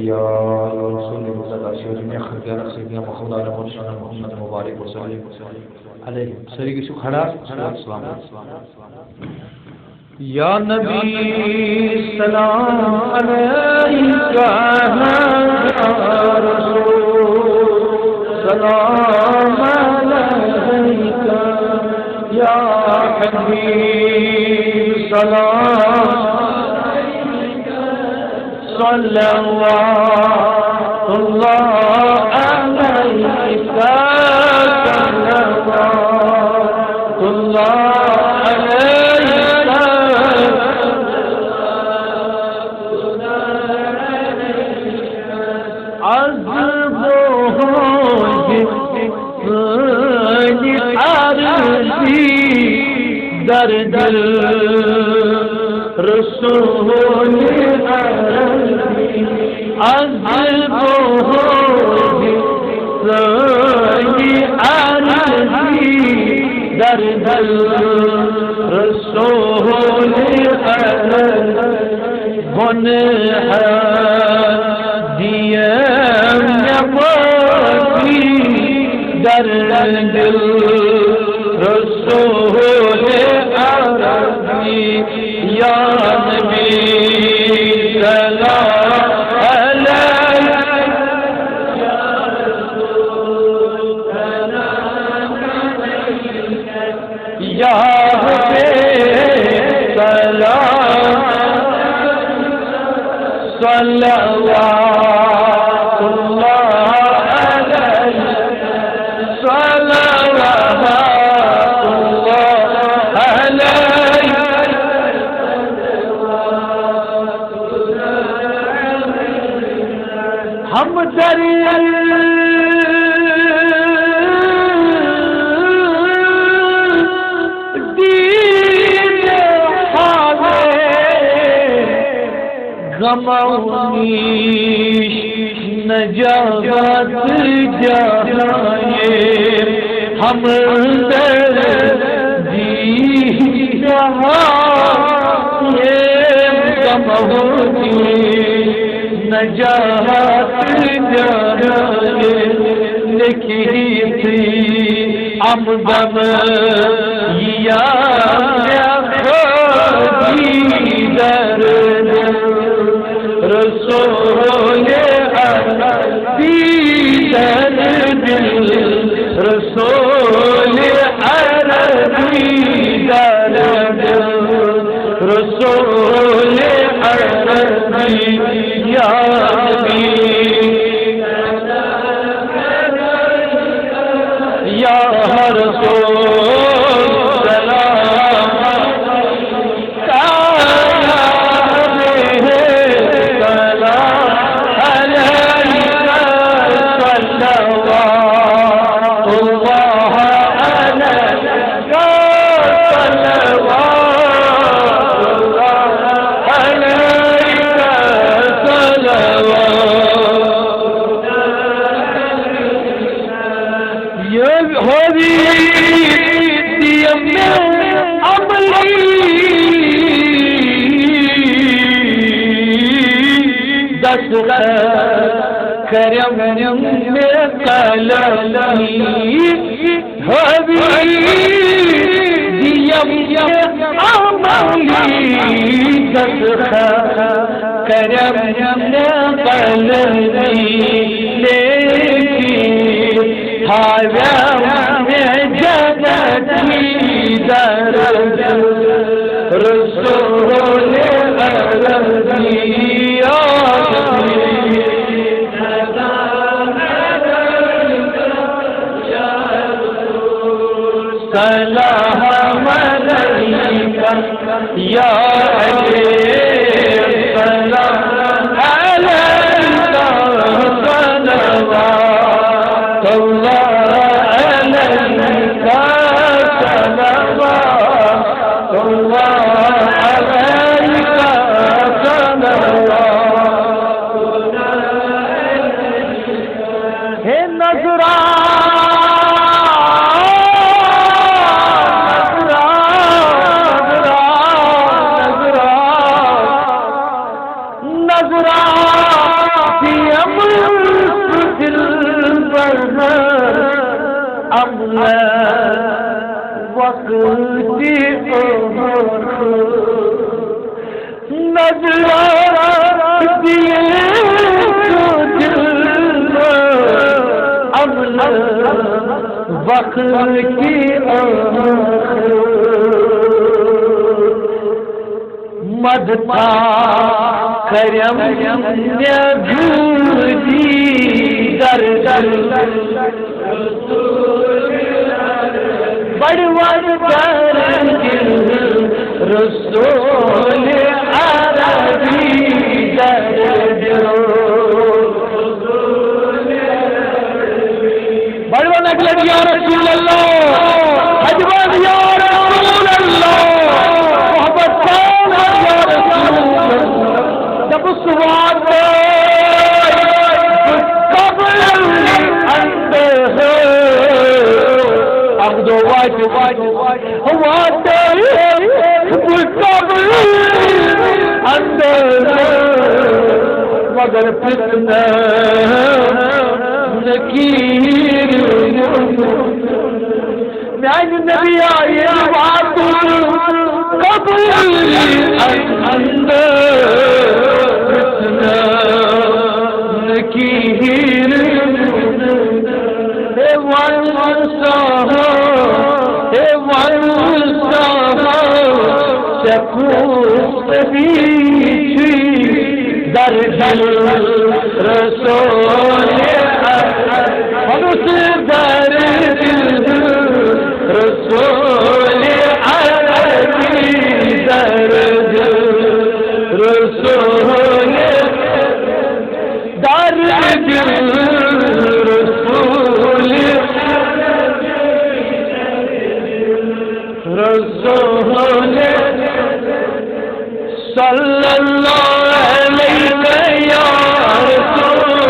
یا رسول اللہ شیر میں خیر خیر خدا رسول محمد مبارک وسلم علیہ سری کی کھڑا السلام یا نبی سلام علیکہ یا رسول سلام علیکہ یا حبیب سلام صلوات اللہ علیکہ صلوات اللہ علیکہ عذب عرضی در دل رسول عذب عرضی در دل رسول گنہ دیم نبی در دل رسول عربی یا نبی سلام علیکہ یا رسول سلام علیکہ یا حبیب سلام صلوات اللہ علیکہ صلوات اللہ علیکہ ہم در غمونیش نجات جائے ہم در دی غمونیش نجات جائے لکھی تھی عمدم یا خودی در رسول عربی در دل رسول عربی در دل رسول عربی یا حبیب یا رسول سلام کرم میں قلمی حبیب دیم عملی کرم میں قلمی لیکن حرم میں جنتی در رسول عربی سلام علیکہ یا حبیب سلام علیکہ صلوات اللہ علیکہ صلوات اللہ علیکہ صلوات ہے نظران وقتی نظر دیے امن وقت کی مدتا کرم نبی در بڑوان در رسول عربی در بڑوان اگلت یا رسول اللہ حجوان یا رسول اللہ محبت یا رسول اللہ جب سواد قبل اندہ عبدو واجب واتے قبل اندہ مگر فتنہ نکیر میان نبی آئے بات قبل اندہ فتنہ نکیر در دل رسول در دل رسول عربی در دل رسول در دل رسول صلی اللہ علیہ یا